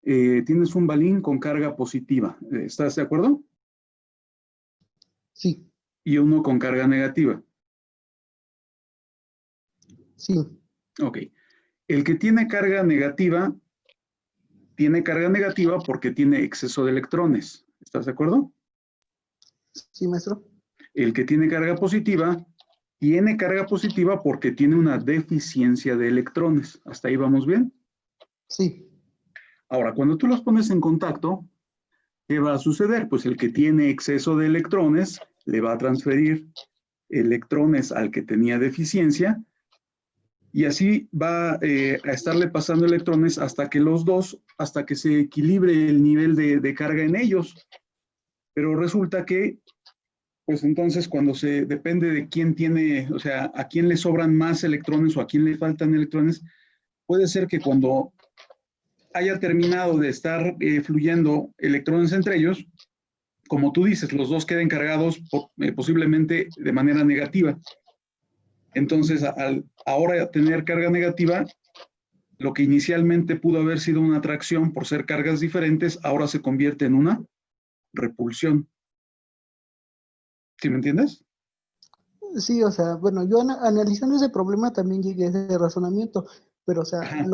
tienes un balín con carga positiva. ¿Estás de acuerdo? Sí. Y uno con carga negativa. Sí. Ok. El que tiene carga negativa porque tiene exceso de electrones. ¿Estás de acuerdo? Sí, maestro. El que tiene carga positiva porque tiene una deficiencia de electrones. ¿Hasta ahí vamos bien? Sí. Ahora, cuando tú los pones en contacto, ¿qué va a suceder? Pues el que tiene exceso de electrones le va a transferir electrones al que tenía deficiencia y así va a estarle pasando electrones hasta que se equilibre el nivel de carga en ellos. Pero resulta que, pues entonces depende de quién tiene, o sea, a quién le sobran más electrones o a quién le faltan electrones, puede ser que cuando haya terminado de estar fluyendo electrones entre ellos, como tú dices, los dos queden cargados posiblemente de manera negativa. Entonces, al ahora tener carga negativa, lo que inicialmente pudo haber sido una atracción por ser cargas diferentes, ahora se convierte en una repulsión. ¿Sí me entiendes? Sí, o sea, bueno, yo analizando ese problema también llegué a ese razonamiento, pero o sea, Ajá.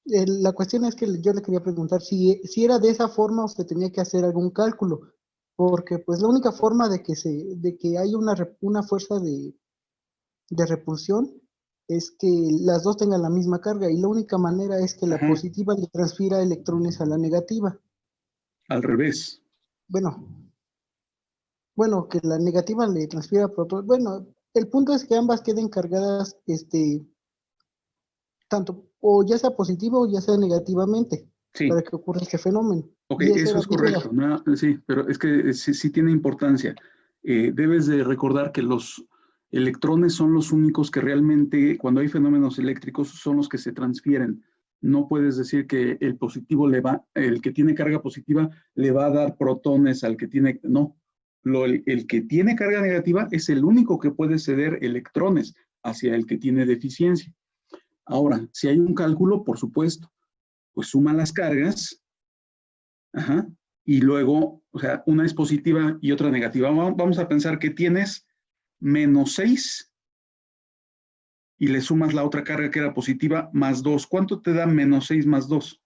la cuestión es que yo le quería preguntar si era de esa forma o se tenía que hacer algún cálculo, porque pues la única forma de que haya una fuerza de repulsión es que las dos tengan la misma carga y la única manera es que la Ajá. positiva le transfiera electrones a la negativa. Al revés. Bueno, que la negativa le transfiera protones. Bueno, el punto es que ambas queden cargadas, tanto o ya sea positivo o ya sea negativamente, Sí. para que ocurra este fenómeno. Ok, Y esa eso era es mi duda. correcto. Sí, pero es que sí tiene importancia. Debes de recordar que los electrones son los únicos que realmente, cuando hay fenómenos eléctricos, son los que se transfieren. No puedes decir que el que tiene carga positiva le va a dar protones al que tiene, no. El que tiene carga negativa es el único que puede ceder electrones hacia el que tiene deficiencia. Ahora, si hay un cálculo, por supuesto, pues suma las cargas. Ajá. Y luego, o sea, una es positiva y otra negativa. Vamos a pensar que tienes -6 y le sumas la otra carga que era positiva +2. ¿Cuánto te da -6 más 2?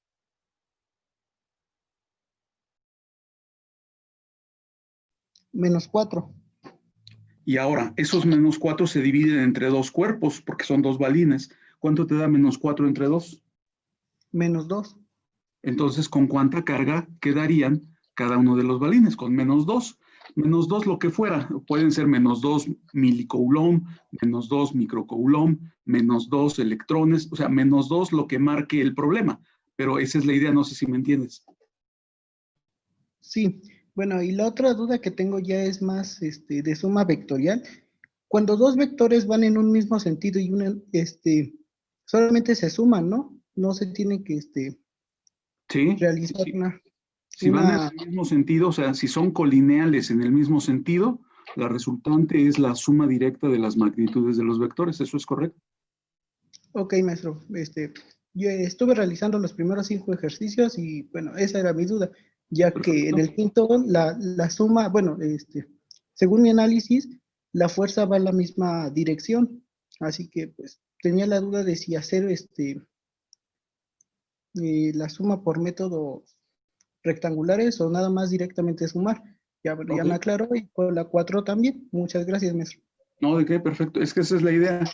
-4. Y ahora, esos -4 se dividen entre dos cuerpos porque son dos balines. ¿Cuánto te da -4 entre 2? -2. Entonces, ¿con cuánta carga quedarían cada uno de los balines? Con -2. -2 lo que fuera. Pueden ser -2 milicoulomb, -2 microcoulomb, -2 electrones, o sea, -2 lo que marque el problema. Pero esa es la idea, no sé si me entiendes. Sí. Bueno, y la otra duda que tengo ya es más de suma vectorial. Cuando dos vectores van en un mismo sentido y solamente se suman, ¿no? No se tiene que Sí, realizar sí. una, Si van en una, el mismo sentido, o sea, si son colineales en el mismo sentido, la resultante es la suma directa de las magnitudes de los vectores. ¿Eso es correcto? Ok, maestro. Yo estuve realizando los primeros 5 ejercicios y bueno, esa era mi duda, ya que en Perfecto. el quinto la suma, bueno, según mi análisis, la fuerza va en la misma dirección. Así que pues tenía la duda de si hacer la suma por métodos rectangulares o nada más directamente sumar. Ya Ok. me aclaró y con la 4 también. Muchas gracias, maestro. No, ¿de qué? Perfecto. Es que esa es la idea.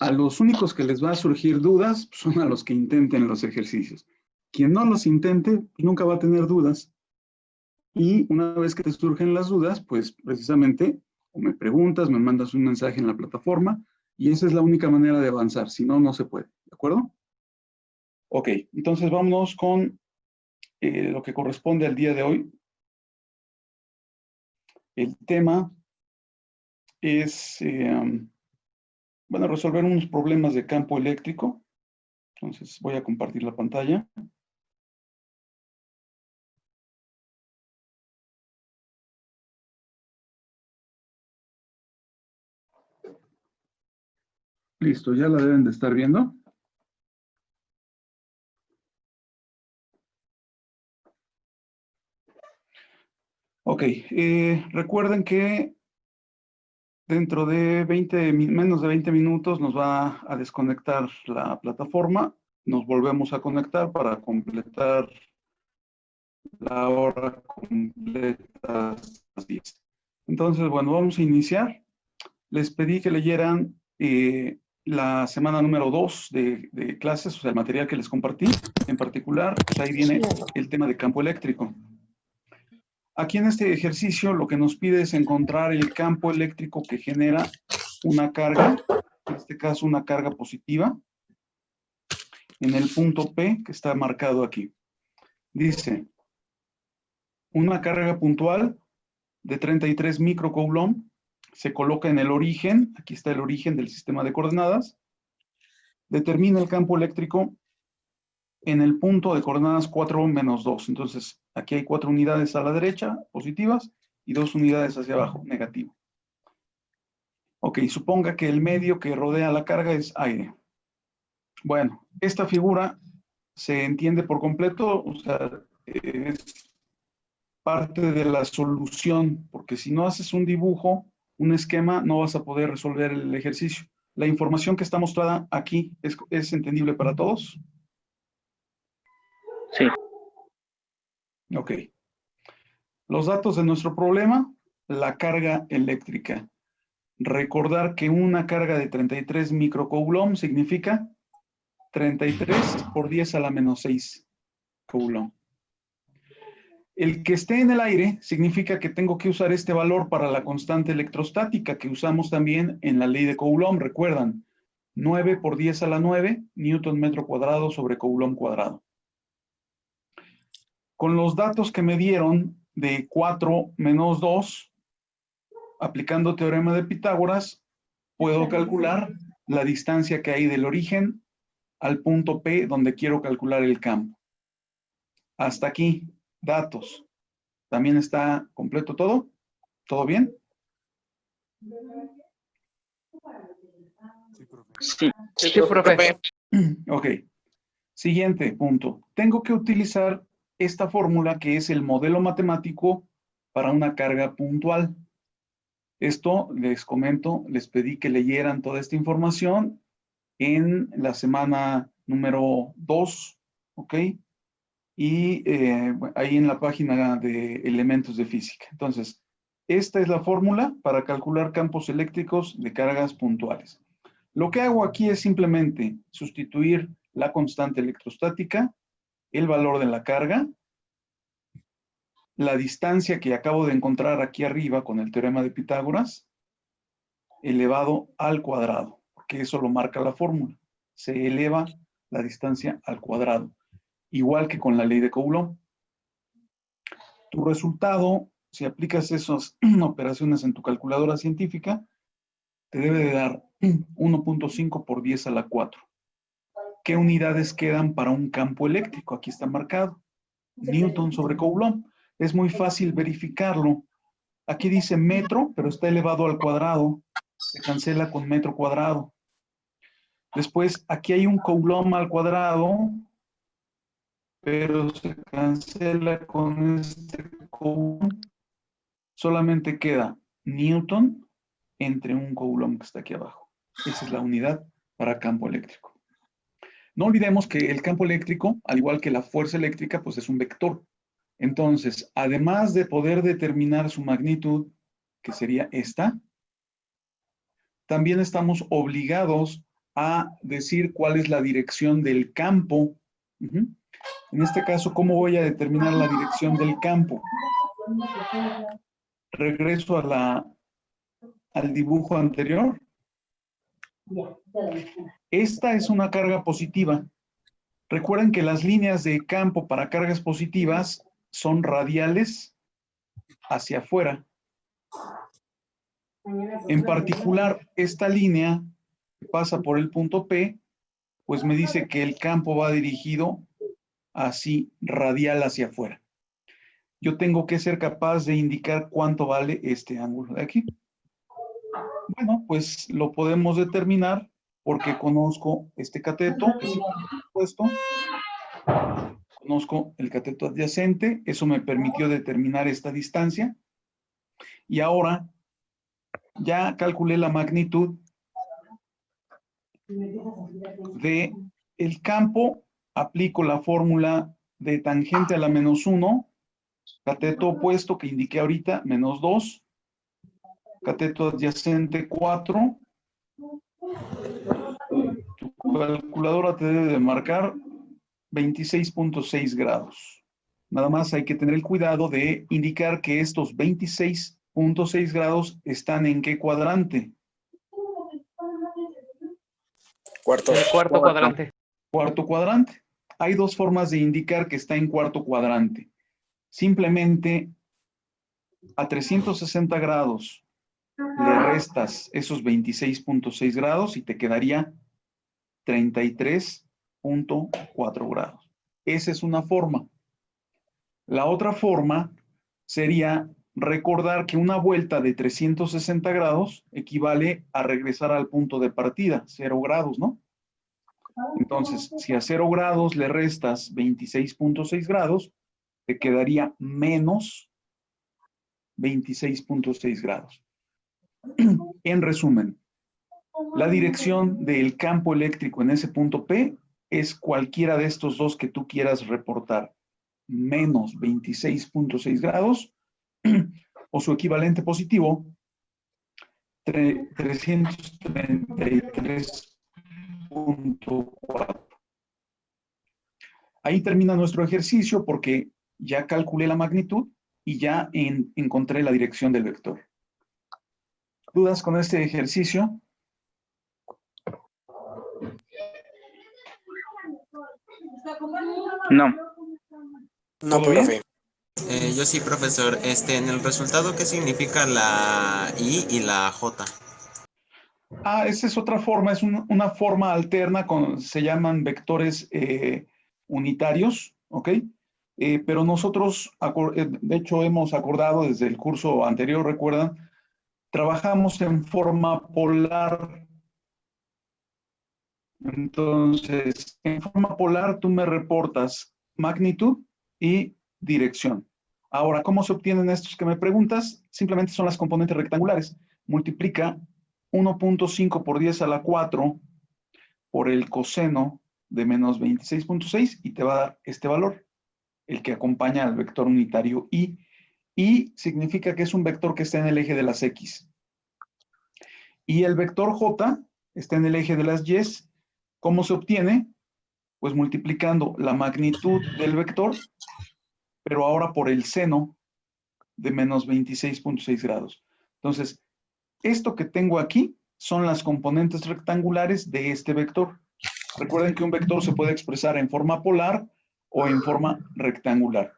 A los únicos que les va a surgir dudas son a los que intenten los ejercicios. Quien no los intente, nunca va a tener dudas. Y una vez que te surgen las dudas, pues precisamente o me preguntas, me mandas un mensaje en la plataforma y esa es la única manera de avanzar. Si no, no se puede. ¿De acuerdo? Ok, entonces vámonos con lo que corresponde al día de hoy. El tema es, bueno, resolver unos problemas de campo eléctrico. Entonces voy a compartir la pantalla. Listo, ya la deben de estar viendo. Ok, recuerden que dentro de menos de 20 minutos nos va a desconectar la plataforma. Nos volvemos a conectar para completar la hora completa hasta las 10. Entonces, bueno, vamos a iniciar. Les pedí que leyeran la semana número 2 de clases, o sea, el material que les compartí. En particular, pues ahí viene el tema de campo eléctrico. Aquí en este ejercicio lo que nos pide es encontrar el campo eléctrico que genera una carga, en este caso una carga positiva, en el punto P que está marcado aquí. Dice, una carga puntual de 33 microcoulomb se coloca en el origen, aquí está el origen del sistema de coordenadas, determina el campo eléctrico en el punto de coordenadas 4 menos 2. Entonces, aquí hay 4 unidades a la derecha, positivas, y 2 unidades hacia abajo, negativo. Ok, suponga que el medio que rodea la carga es aire. Bueno, esta figura se entiende por completo, o sea, es parte de la solución, porque si no haces un dibujo, un esquema, no vas a poder resolver el ejercicio. La información que está mostrada aquí es entendible para todos. Sí. Ok. Los datos de nuestro problema, la carga eléctrica. Recordar que una carga de 33 microcoulomb significa 33 por 10 a la menos 6 coulomb. El que esté en el aire significa que tengo que usar este valor para la constante electrostática que usamos también en la ley de Coulomb. Recuerdan, 9 por 10 a la 9, Newton metro cuadrado sobre Coulomb cuadrado. Con los datos que me dieron de 4 menos 2, aplicando teorema de Pitágoras, puedo calcular la distancia que hay del origen al punto P donde quiero calcular el campo. Hasta aquí, datos. ¿También está completo todo? ¿Todo bien? Sí, profe. Ok. Siguiente punto. Tengo que utilizar esta fórmula que es el modelo matemático para una carga puntual. Esto les comento, les pedí que leyeran toda esta información en la semana número 2, ¿ok? Y ahí en la página de elementos de física. Entonces, esta es la fórmula para calcular campos eléctricos de cargas puntuales. Lo que hago aquí es simplemente sustituir la constante electrostática, el valor de la carga, la distancia que acabo de encontrar aquí arriba con el teorema de Pitágoras, elevado al cuadrado, porque eso lo marca la fórmula. Se eleva la distancia al cuadrado, igual que con la ley de Coulomb. Tu resultado, si aplicas esas operaciones en tu calculadora científica, te debe de dar 1.5 por 10 a la 4. ¿Qué unidades quedan para un campo eléctrico? Aquí está marcado. Newton sobre Coulomb. Es muy fácil verificarlo. Aquí dice metro, pero está elevado al cuadrado. Se cancela con metro cuadrado. Después, aquí hay un Coulomb al cuadrado, pero se cancela con este Coulomb. Solamente queda Newton entre un Coulomb que está aquí abajo. Esa es la unidad para campo eléctrico. No olvidemos que el campo eléctrico, al igual que la fuerza eléctrica, pues es un vector. Entonces, además de poder determinar su magnitud, que sería esta, también estamos obligados a decir cuál es la dirección del campo. En este caso, ¿cómo voy a determinar la dirección del campo? Regreso al dibujo anterior. Esta es una carga positiva. Recuerden que las líneas de campo para cargas positivas son radiales hacia afuera. En particular, esta línea que pasa por el punto P, pues me dice que el campo va dirigido así, radial hacia afuera. Yo tengo que ser capaz de indicar cuánto vale este ángulo de aquí. Bueno, pues lo podemos determinar porque conozco este cateto, que es puesto, Conozco el cateto adyacente, eso me permitió determinar esta distancia. Y ahora ya calculé la magnitud de el campo, aplico la fórmula de tangente a la -1, cateto opuesto que indiqué ahorita, -2, cateto adyacente 4. Tu calculadora te debe de marcar 26.6 grados. Nada más hay que tener el cuidado de indicar que estos 26.6 grados están ¿en qué cuadrante? Cuarto. El cuarto cuadrante. Cuarto cuadrante. Hay dos formas de indicar que está en cuarto cuadrante. Simplemente a 360 grados le restas esos 26.6 grados y te quedaría 33.4 grados. Esa es una forma. La otra forma sería recordar que una vuelta de 360 grados equivale a regresar al punto de partida, 0 grados, ¿no? Entonces, si a 0 grados le restas 26.6 grados, te quedaría menos 26.6 grados. En resumen, la dirección del campo eléctrico en ese punto P es cualquiera de estos dos que tú quieras reportar, menos 26.6 grados, o su equivalente positivo, 333.4. Ahí termina nuestro ejercicio porque ya calculé la magnitud y ya encontré la dirección del vector. ¿Dudas con este ejercicio? No. No, ¿Todo bien? profe. Yo sí, profesor. En el resultado, ¿qué significa la I y la J? Esa es otra forma, es una forma alterna, se llaman vectores unitarios, ¿ok? Pero nosotros, de hecho, hemos acordado desde el curso anterior, recuerdan, trabajamos en forma polar. Entonces, en forma polar tú me reportas magnitud y dirección. Ahora, ¿cómo se obtienen estos que me preguntas? Simplemente son las componentes rectangulares. Multiplica 1.5 por 10 a la 4 por el coseno de menos 26.6 y te va a dar este valor, el que acompaña al vector unitario I. Y significa que es un vector que está en el eje de las X. Y el vector J está en el eje de las Y. ¿Cómo se obtiene? Pues multiplicando la magnitud del vector, pero ahora por el seno de menos 26.6 grados. Entonces, esto que tengo aquí son las componentes rectangulares de este vector. Recuerden que un vector se puede expresar en forma polar o en forma rectangular.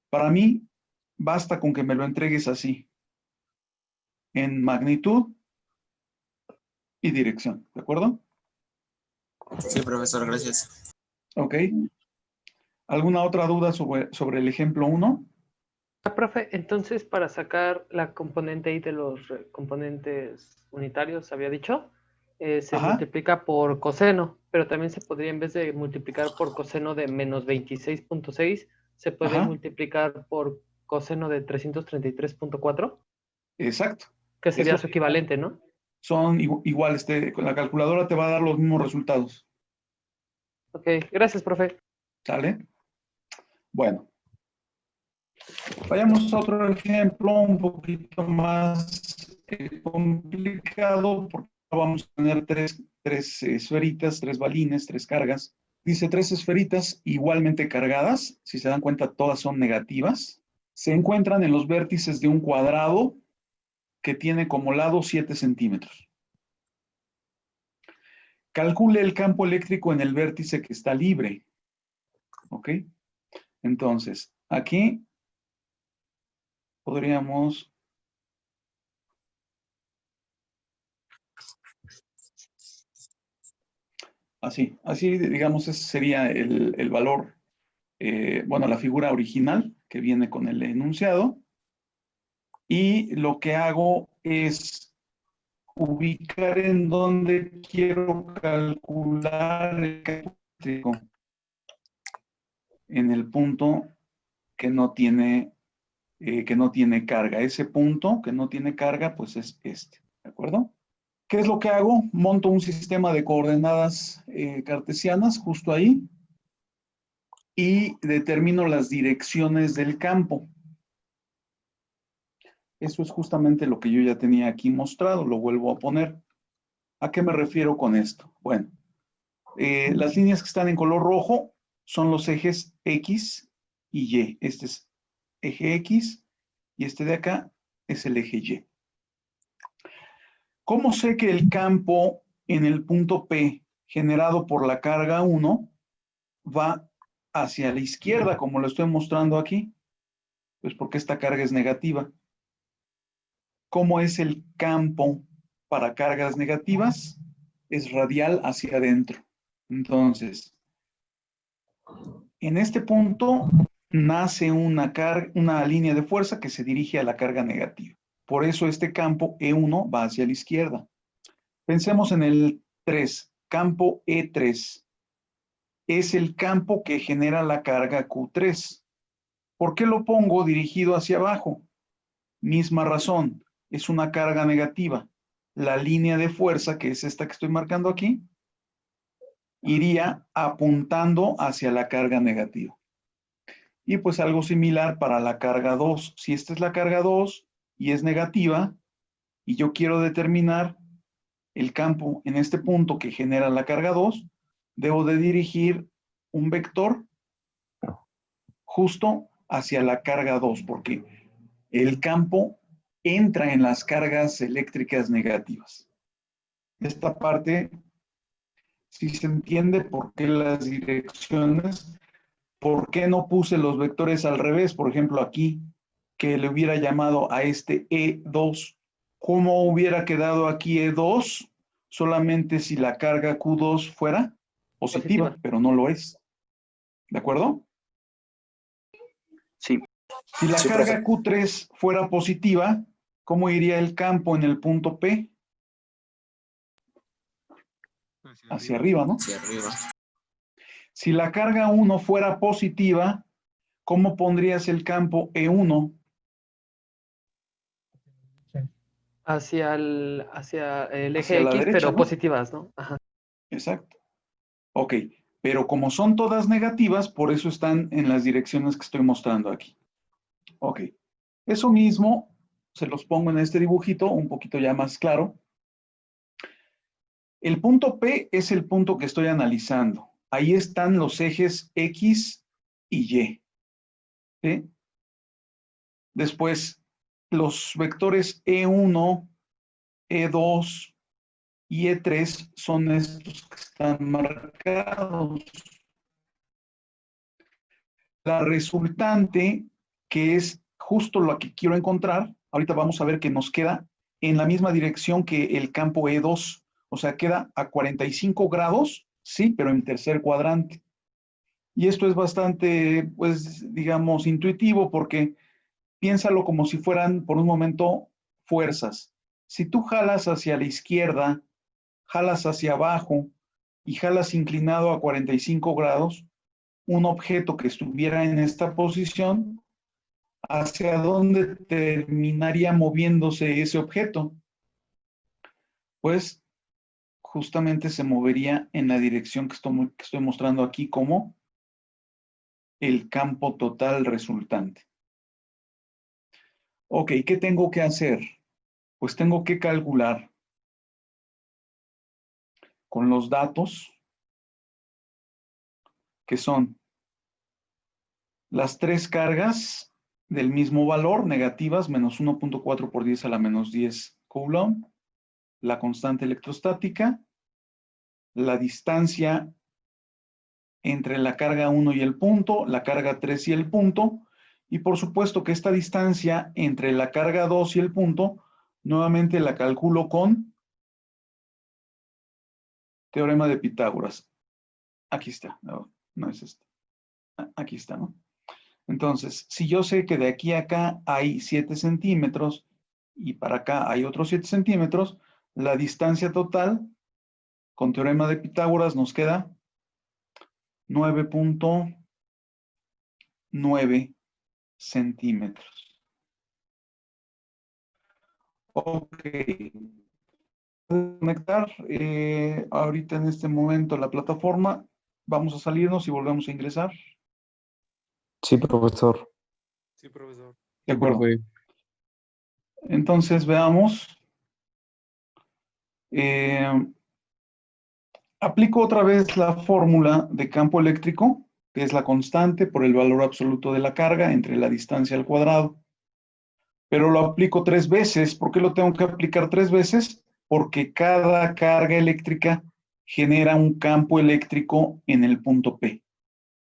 Para mí, basta con que me lo entregues así, en magnitud y dirección, ¿de acuerdo? Sí, profesor, gracias. Ok. ¿Alguna otra duda sobre el ejemplo 1? Profe, entonces para sacar la componente I de los componentes unitarios, había dicho, se Ajá. multiplica por coseno, pero también se podría, en vez de multiplicar por coseno de menos 26.6, se puede Ajá. multiplicar por coseno de 333.4, Exacto. que Es sería lo su mismo. equivalente, ¿no? Son iguales, con la calculadora te va a dar los mismos resultados. Ok, gracias, profe. ¿Sale? Bueno. Vayamos a otro ejemplo un poquito más complicado, porque vamos a tener tres esferitas, tres balines, tres cargas. Dice tres esferitas igualmente cargadas, si se dan cuenta todas son negativas. Se encuentran en los vértices de un cuadrado que tiene como lado 7 centímetros. Calcule el campo eléctrico en el vértice que está libre. ¿Ok? Entonces, aquí podríamos... Así digamos, ese sería el valor, bueno, la figura original que viene con el enunciado. Y lo que hago es ubicar en donde quiero calcular el campo eléctrico. en el punto que no tiene carga. Ese punto que no tiene carga, pues es este, ¿de acuerdo? ¿Qué es lo que hago? Monto un sistema de coordenadas cartesianas justo ahí y determino las direcciones del campo. Eso es justamente lo que yo ya tenía aquí mostrado, lo vuelvo a poner. ¿A qué me refiero con esto? Bueno, las líneas que están en color rojo son los ejes X y Y. Este es eje X y este de acá es el eje Y. ¿Cómo sé que el campo en el punto P generado por la carga 1 va hacia la izquierda, como lo estoy mostrando aquí? Pues porque esta carga es negativa. ¿Cómo es el campo para cargas negativas? Es radial hacia adentro. Entonces, en este punto nace una línea de fuerza que se dirige a la carga negativa. Por eso este campo E1 va hacia la izquierda. Pensemos en el 3, campo E3. Es el campo que genera la carga Q3. ¿Por qué lo pongo dirigido hacia abajo? Misma razón, es una carga negativa. La línea de fuerza, que es esta que estoy marcando aquí, iría apuntando hacia la carga negativa. Y pues algo similar para la carga 2. Si esta es la carga 2 y es negativa, y yo quiero determinar el campo en este punto que genera la carga 2, debo de dirigir un vector justo hacia la carga 2, porque el campo entra en las cargas eléctricas negativas. Esta parte, si se entiende por qué las direcciones, por qué no puse los vectores al revés, por ejemplo aquí, que le hubiera llamado a este E2, ¿cómo hubiera quedado aquí E2? Solamente si la carga Q2 fuera positiva, pero no lo es. ¿De acuerdo? Sí. Si la carga Q3 fuera positiva, ¿cómo iría el campo en el punto P? Hacia arriba, ¿no? Hacia arriba. Si la carga 1 fuera positiva, ¿cómo pondrías el campo E1? Hacia el eje Hacia la X, derecha, pero ¿no? positivas, ¿no? Ajá. Exacto. Ok, pero como son todas negativas, por eso están en las direcciones que estoy mostrando aquí. Ok, eso mismo se los pongo en este dibujito, un poquito ya más claro. El punto P es el punto que estoy analizando. Ahí están los ejes X y Y. ¿Sí? Después, los vectores E1, E2 y E3 son estos que están marcados. La resultante, que es justo lo que quiero encontrar, ahorita vamos a ver que nos queda en la misma dirección que el campo E2, o sea, queda a 45 grados, sí, pero en tercer cuadrante. Y esto es bastante, pues, digamos, intuitivo, porque piénsalo como si fueran, por un momento, fuerzas. Si tú jalas hacia la izquierda, jalas hacia abajo y jalas inclinado a 45 grados, un objeto que estuviera en esta posición, ¿hacia dónde terminaría moviéndose ese objeto? Pues justamente se movería en la dirección que estoy mostrando aquí como el campo total resultante. Ok, ¿qué tengo que hacer? Pues tengo que calcular con los datos que son las tres cargas del mismo valor, negativas, menos 1.4 por 10 a la menos 10 Coulomb, la constante electrostática, la distancia entre la carga 1 y el punto, la carga 3 y el punto, y por supuesto que esta distancia entre la carga 2 y el punto, nuevamente la calculo con teorema de Pitágoras. Aquí está, no es este. Aquí está, ¿no? Entonces, si yo sé que de aquí a acá hay 7 centímetros y para acá hay otros 7 centímetros, la distancia total con teorema de Pitágoras nos queda 9.0 9 centímetros. Ok. Conectar ahorita en este momento la plataforma. Vamos a salirnos y volvemos a ingresar. Sí, profesor. Sí, profesor. De Sí, acuerdo. profe. Entonces veamos. Aplico otra vez la fórmula de campo eléctrico, que es la constante por el valor absoluto de la carga entre la distancia al cuadrado. Pero lo aplico 3 veces. ¿Por qué lo tengo que aplicar 3 veces? Porque cada carga eléctrica genera un campo eléctrico en el punto P.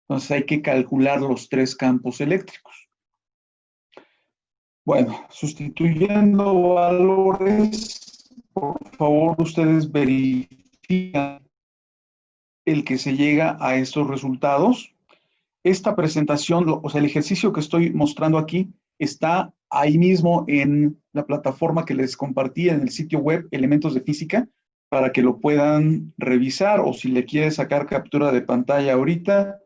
Entonces hay que calcular los 3 campos eléctricos. Bueno, sustituyendo valores, por favor ustedes verifican el que se llega a estos resultados. Esta presentación, o sea, el ejercicio que estoy mostrando aquí está ahí mismo en la plataforma que les compartí en el sitio web Elementos de Física para que lo puedan revisar, o si le quieres sacar captura de pantalla ahorita,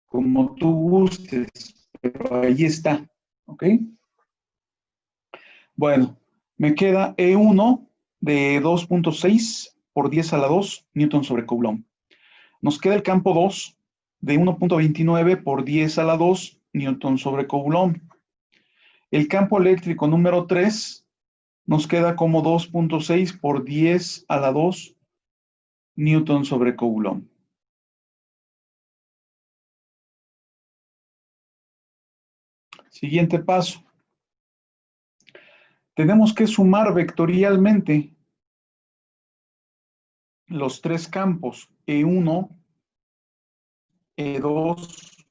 como tú gustes, pero ahí está, ¿ok? Bueno, me queda E1 de 2.6 por 10 a la 2 newton sobre Coulomb. Nos queda el campo 2 de 1.29 por 10 a la 2 newton sobre Coulomb. El campo eléctrico número 3 nos queda como 2.6 por 10 a la 2 newton sobre Coulomb. Siguiente paso. Tenemos que sumar vectorialmente los 3 campos E1, E2,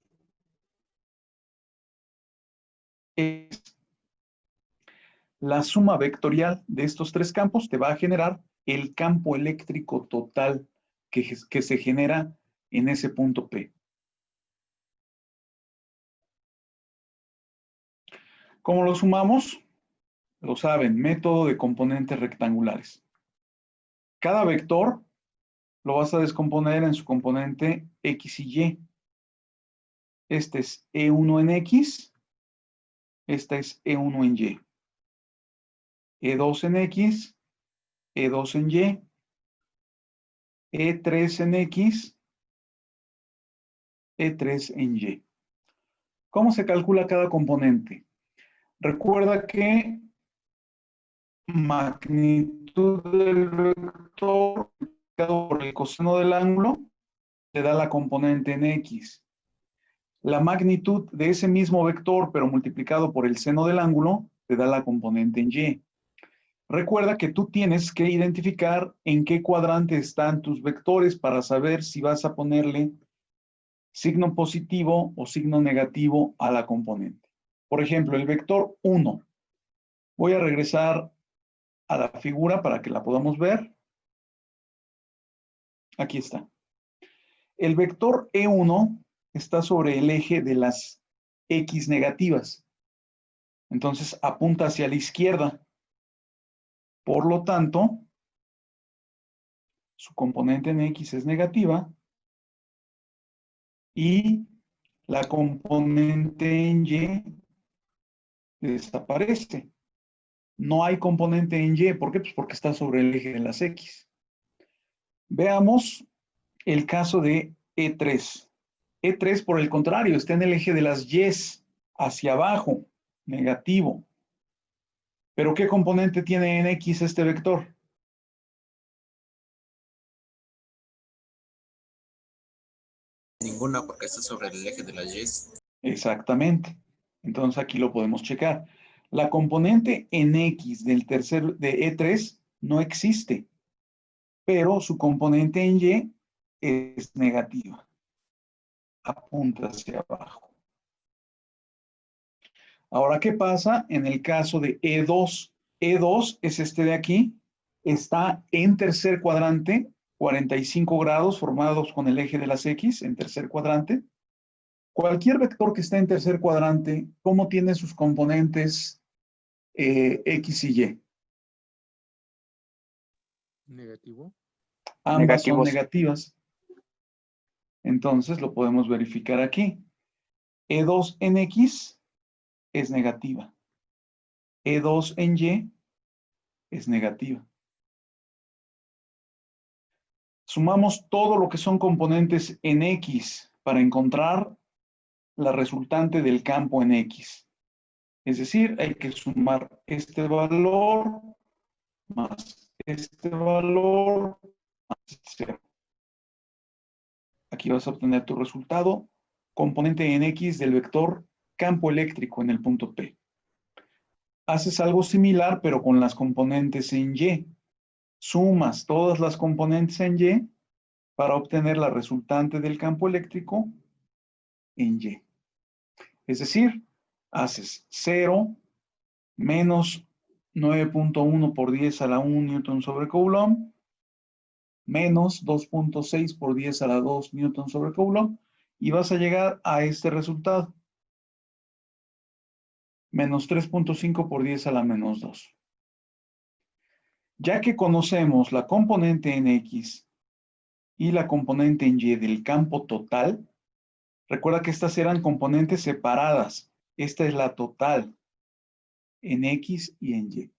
E3. La suma vectorial de estos 3 campos te va a generar el campo eléctrico total que se genera en ese punto P. ¿Cómo lo sumamos? Lo saben, método de componentes rectangulares. Cada vector lo vas a descomponer en su componente X y Y. Este es E1 en X, esta es E1 en Y. E2 en X, E2 en Y, E3 en X, E3 en Y. ¿Cómo se calcula cada componente? Recuerda que magnitud del vector multiplicado por el coseno del ángulo te da la componente en X. La magnitud de ese mismo vector, pero multiplicado por el seno del ángulo, te da la componente en Y. Recuerda que tú tienes que identificar en qué cuadrante están tus vectores para saber si vas a ponerle signo positivo o signo negativo a la componente. Por ejemplo, el vector 1. Voy a regresar a la figura para que la podamos ver. Aquí está. El vector E1 está sobre el eje de las X negativas. Entonces apunta hacia la izquierda. Por lo tanto, su componente en X es negativa y la componente en Y desaparece. No hay componente en Y. ¿Por qué? Pues porque está sobre el eje de las X. Veamos el caso de E3. E3, por el contrario, está en el eje de las Y, hacia abajo, negativo. ¿Pero qué componente tiene en X este vector? Ninguna, porque está sobre el eje de las Y. Exactamente. Entonces aquí lo podemos checar. La componente en X de E3 no existe, pero su componente en Y es negativa. Apunta hacia abajo. Ahora, ¿qué pasa en el caso de E2? E2 es este de aquí. Está en tercer cuadrante, 45 grados formados con el eje de las X en tercer cuadrante. Cualquier vector que esté en tercer cuadrante, ¿cómo tiene sus componentes X y Y? Negativo. Ambas son Negativos. negativas. Entonces lo podemos verificar aquí. E2 en X es negativa. E2 en Y es negativa. Sumamos todo lo que son componentes en X para encontrar la resultante del campo en X. Es decir, hay que sumar este valor más este valor más 0. Aquí vas a obtener tu resultado, componente en X del vector campo eléctrico en el punto P. Haces algo similar, pero con las componentes en Y. Sumas todas las componentes en Y para obtener la resultante del campo eléctrico en Y. Es decir, haces 0 menos 9.1 por 10 a la 1 newton sobre coulomb, menos 2.6 por 10 a la 2 newton sobre coulomb, y vas a llegar a este resultado. Menos 3.5 por 10 a la menos 2. Ya que conocemos la componente en X y la componente en Y del campo total, recuerda que estas eran componentes separadas. Esta es la total en X y en Y.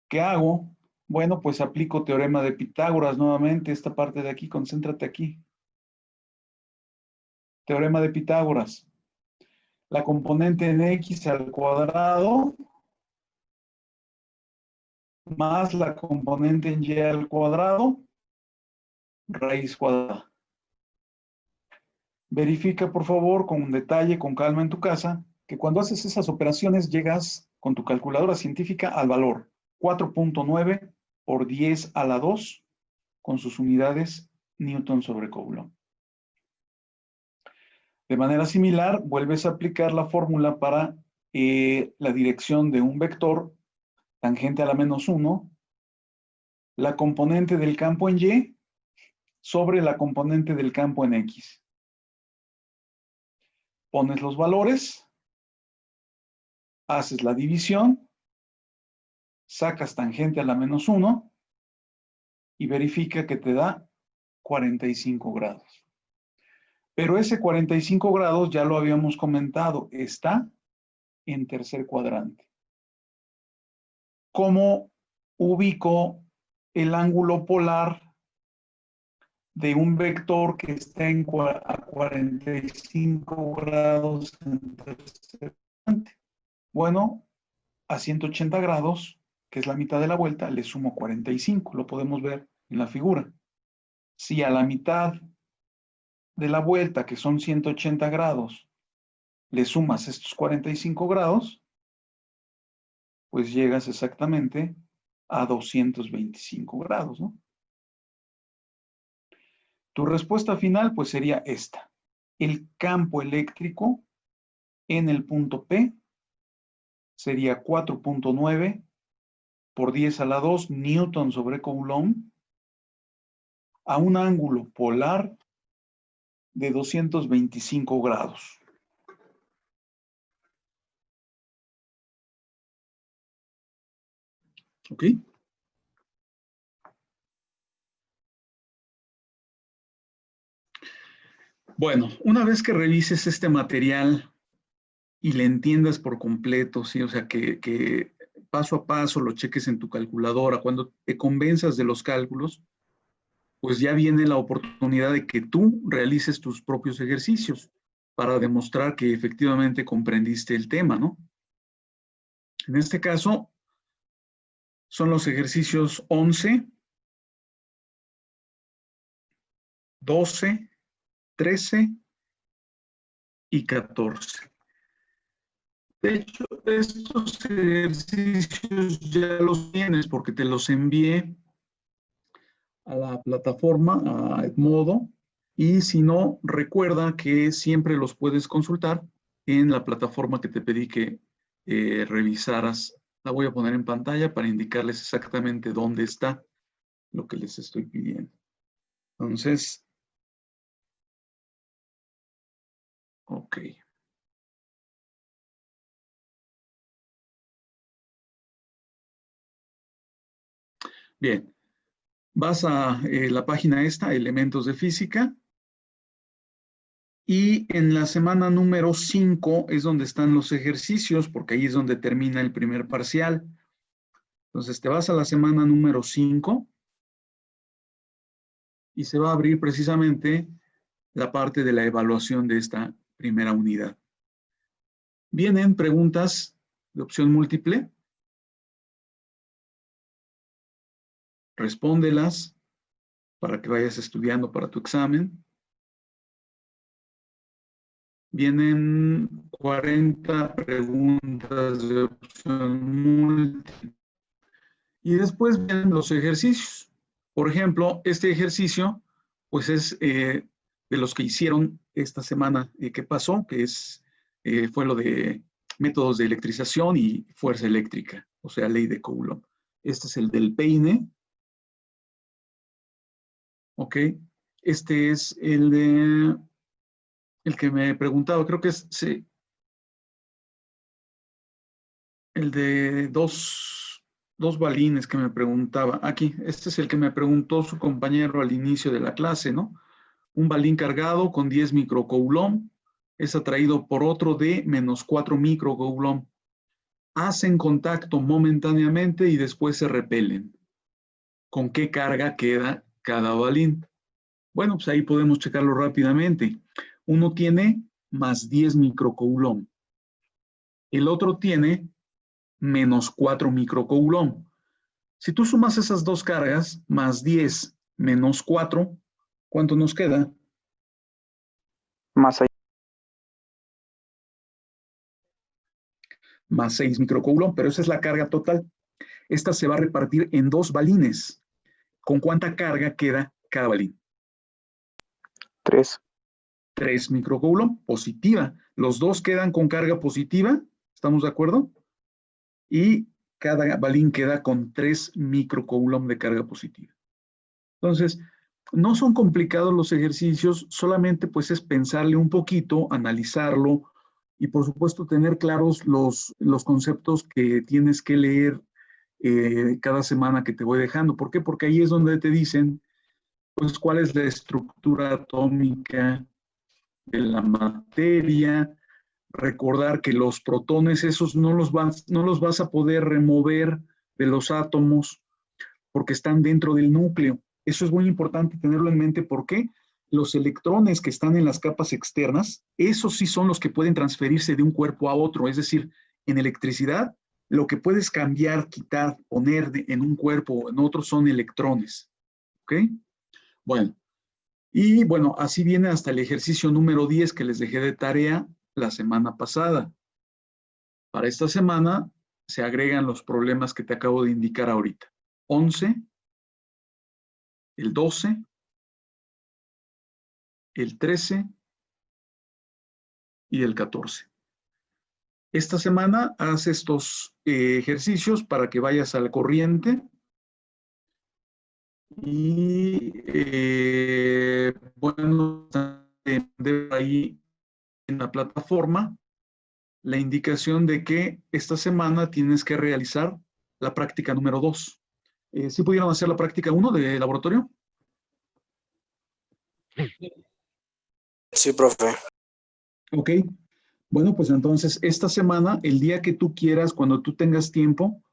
¿Qué hago? Bueno, pues aplico teorema de Pitágoras nuevamente. Esta parte de aquí, concéntrate aquí. Teorema de Pitágoras. La componente en X al cuadrado más la componente en Y al cuadrado, raíz cuadrada. Verifica, por favor, con detalle, con calma en tu casa, que cuando haces esas operaciones llegas con tu calculadora científica al valor 4.9 por 10 a la 2 con sus unidades newton sobre coulomb. De manera similar, vuelves a aplicar la fórmula para la dirección de un vector tangente a la menos 1, la componente del campo en Y sobre la componente del campo en X. Pones los valores, haces la división, sacas tangente a la menos 1 y verifica que te da 45 grados. Pero ese 45 grados, ya lo habíamos comentado, está en tercer cuadrante. ¿Cómo ubico el ángulo polar de un vector que está a 45 grados en tercer cuadrante? Bueno, a 180 grados, que es la mitad de la vuelta, le sumo 45, lo podemos ver en la figura. Si a la mitad de la vuelta, que son 180 grados, le sumas estos 45 grados, pues llegas exactamente a 225 grados, ¿no? Tu respuesta final, pues sería esta. El campo eléctrico en el punto P sería 4.9 por 10 a la 2 newton sobre coulomb a un ángulo polar de 225 grados. ¿Ok? Bueno, una vez que revises este material y le entiendas por completo, ¿sí? O sea, que paso a paso lo cheques en tu calculadora, cuando te convenzas de los cálculos, pues ya viene la oportunidad de que tú realices tus propios ejercicios para demostrar que efectivamente comprendiste el tema, ¿no? En este caso, son los ejercicios 11, 12, 13 y 14. De hecho, estos ejercicios ya los tienes porque te los envié a la plataforma, a Edmodo, y si no, recuerda que siempre los puedes consultar en la plataforma que te pedí que revisaras. La voy a poner en pantalla para indicarles exactamente dónde está lo que les estoy pidiendo. Entonces, ok. Bien, vas a la página esta, Elementos de Física, Y en la semana número 5 es donde están los ejercicios, porque ahí es donde termina el primer parcial. Entonces te vas a la semana número 5 y se va a abrir precisamente la parte de la evaluación de esta primera unidad. Vienen preguntas de opción múltiple. Respóndelas para que vayas estudiando para tu examen. Vienen 40 preguntas de opción múltiple. Y después vienen los ejercicios. Por ejemplo, este ejercicio, pues es de los que hicieron esta semana que pasó, que fue lo de métodos de electrización y fuerza eléctrica, o sea, ley de Coulomb. Este es el del peine. Ok. Este es el que me preguntaba, creo que es, sí, el de dos balines que me preguntaba. Aquí, este es el que me preguntó su compañero al inicio de la clase, ¿no? Un balín cargado con 10 microcoulomb es atraído por otro de menos 4 microcoulomb. Hacen contacto momentáneamente y después se repelen. ¿Con qué carga queda cada balín? Bueno, pues ahí podemos checarlo rápidamente. Uno tiene más 10 microcoulomb. El otro tiene menos 4 microcoulomb. Si tú sumas esas dos cargas, más 10 menos 4, ¿cuánto nos queda? Más 6 microcoulomb, pero esa es la carga total. Esta se va a repartir en dos balines. ¿Con cuánta carga queda cada balín? 3. 3 microcoulomb positiva. Los dos quedan con carga positiva, ¿estamos de acuerdo? Y cada balín queda con 3 microcoulomb de carga positiva. Entonces, no son complicados los ejercicios, solamente pues es pensarle un poquito, analizarlo y por supuesto tener claros los conceptos que tienes que leer cada semana que te voy dejando. ¿Por qué? Porque ahí es donde te dicen pues cuál es la estructura atómica de la materia. Recordar que los protones esos no los vas a poder remover de los átomos porque están dentro del núcleo. Eso es muy importante tenerlo en mente porque los electrones que están en las capas externas, esos sí son los que pueden transferirse de un cuerpo a otro. Es decir, en electricidad, lo que puedes cambiar, quitar, poner en un cuerpo o en otro son electrones. ¿Ok? Bueno, y bueno, así viene hasta el ejercicio número 10 que les dejé de tarea la semana pasada. Para esta semana se agregan los problemas que te acabo de indicar ahorita. 11, el 12, el 13 y el 14. Esta semana haz estos ejercicios para que vayas al corriente. Y bueno, ahí en la plataforma la indicación de que esta semana tienes que realizar la práctica número 2. ¿Sí pudieron hacer la práctica 1 de laboratorio? Sí, profe. Ok. Bueno, pues entonces esta semana, el día que tú quieras, cuando tú tengas tiempo,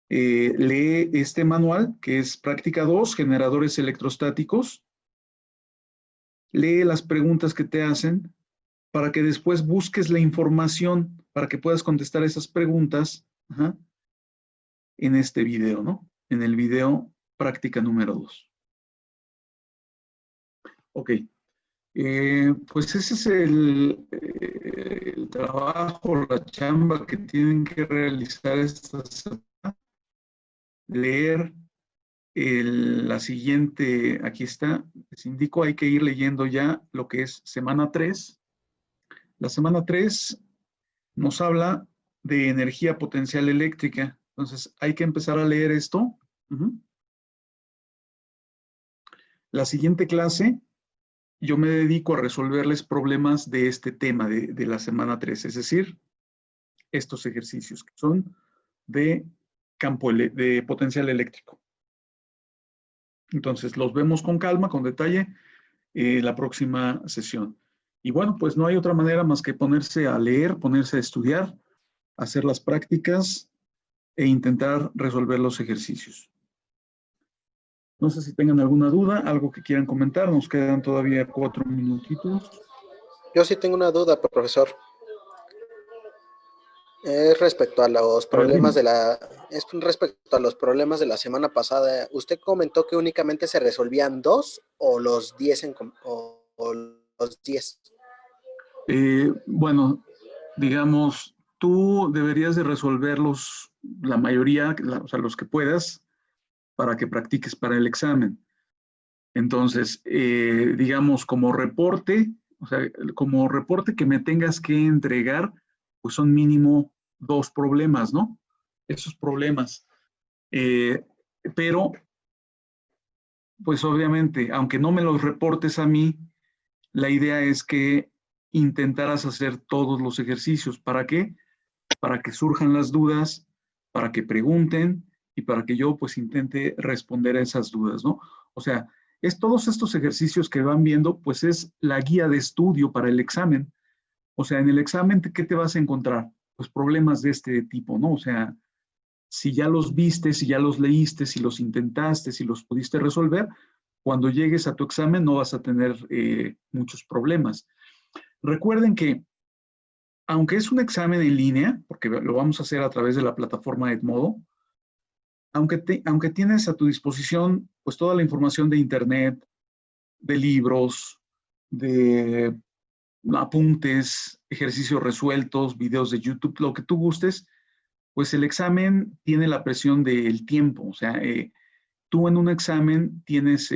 lee este manual que es práctica 2, generadores electrostáticos. Lee las preguntas que te hacen para que después busques la información para que puedas contestar esas preguntas en este video, ¿no? En el video práctica número 2. Ok. Pues ese es el trabajo, la chamba que tienen que realizar esta semana. Leer la siguiente, aquí está, les indico, hay que ir leyendo ya lo que es semana 3. La semana 3 nos habla de energía potencial eléctrica. Entonces, hay que empezar a leer esto. La siguiente clase, yo me dedico a resolverles problemas de este tema de la semana 3, es decir, estos ejercicios que son de de potencial eléctrico. Entonces, los vemos con calma, con detalle, la próxima sesión. Y bueno, pues no hay otra manera más que ponerse a leer, ponerse a estudiar, hacer las prácticas e intentar resolver los ejercicios. No sé si tengan alguna duda, algo que quieran comentar. Nos quedan todavía 4 minutitos. Yo sí tengo una duda, profesor. Respecto a los problemas de la semana pasada, ¿usted comentó que únicamente se resolvían 2 o los 10 o los 10? Bueno, digamos, tú deberías de resolverlos, la mayoría, o sea, los que puedas, para que practiques para el examen. Entonces, digamos, como reporte, o sea, como reporte que me tengas que entregar, pues son mínimo 2 problemas, ¿no? Esos problemas. Pero, pues obviamente, aunque no me los reportes a mí, la idea es que intentaras hacer todos los ejercicios. ¿Para qué? Para que surjan las dudas, para que pregunten y para que yo pues intente responder a esas dudas, ¿no? O sea, es todos estos ejercicios que van viendo, pues es la guía de estudio para el examen. O sea, en el examen, ¿qué te vas a encontrar? Pues problemas de este tipo, ¿no? O sea, si ya los viste, si ya los leíste, si los intentaste, si los pudiste resolver, cuando llegues a tu examen no vas a tener muchos problemas. Recuerden que, aunque es un examen en línea, porque lo vamos a hacer a través de la plataforma Edmodo, aunque tienes a tu disposición pues toda la información de internet, de libros, de apuntes, ejercicios resueltos, videos de YouTube, lo que tú gustes, pues el examen tiene la presión del tiempo. O sea, tú en un examen tienes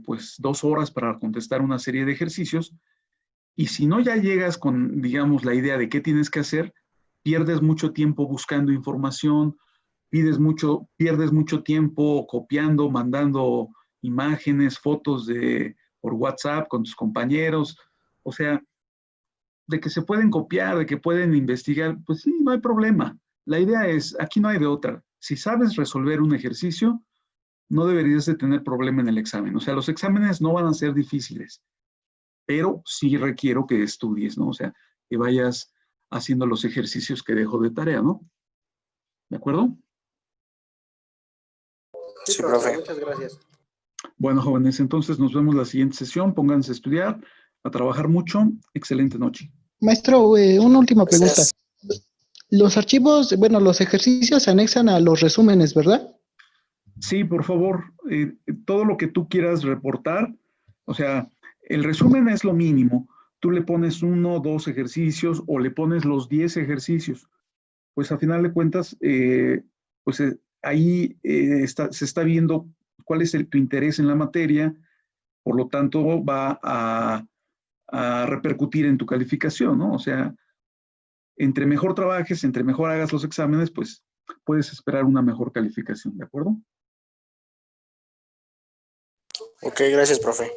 pues 2 horas para contestar una serie de ejercicios y si no ya llegas con, digamos, la idea de qué tienes que hacer, pierdes mucho tiempo buscando información, pierdes mucho tiempo copiando, mandando imágenes, fotos por WhatsApp con tus compañeros. O sea, de que se pueden copiar, de que pueden investigar, pues sí, no hay problema. La idea es, aquí no hay de otra. Si sabes resolver un ejercicio, no deberías de tener problema en el examen. O sea, los exámenes no van a ser difíciles, pero sí requiero que estudies, ¿no? O sea, que vayas haciendo los ejercicios que dejo de tarea, ¿no? ¿De acuerdo? Sí, profe. Muchas gracias. Bueno, jóvenes, entonces nos vemos la siguiente sesión. Pónganse a estudiar, a trabajar mucho. Excelente noche. Maestro, una última pregunta. Gracias. Los archivos, bueno, los ejercicios se anexan a los resúmenes, ¿verdad? Sí, por favor, todo lo que tú quieras reportar, o sea, el resumen es lo mínimo. Tú le pones 1, 2 ejercicios o le pones los 10 ejercicios. Pues a final de cuentas, pues ahí se está viendo cuál es tu interés en la materia, por lo tanto va a repercutir en tu calificación, ¿no? O sea, entre mejor trabajes, entre mejor hagas los exámenes, pues puedes esperar una mejor calificación, ¿de acuerdo? Ok, gracias, profe.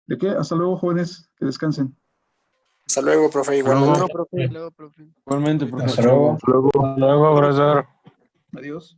¿De qué? Hasta luego, jóvenes, que descansen. Hasta luego, profe. Igualmente. Igualmente, Hasta profesor. luego. Luego. Hasta luego, profesor. Adiós.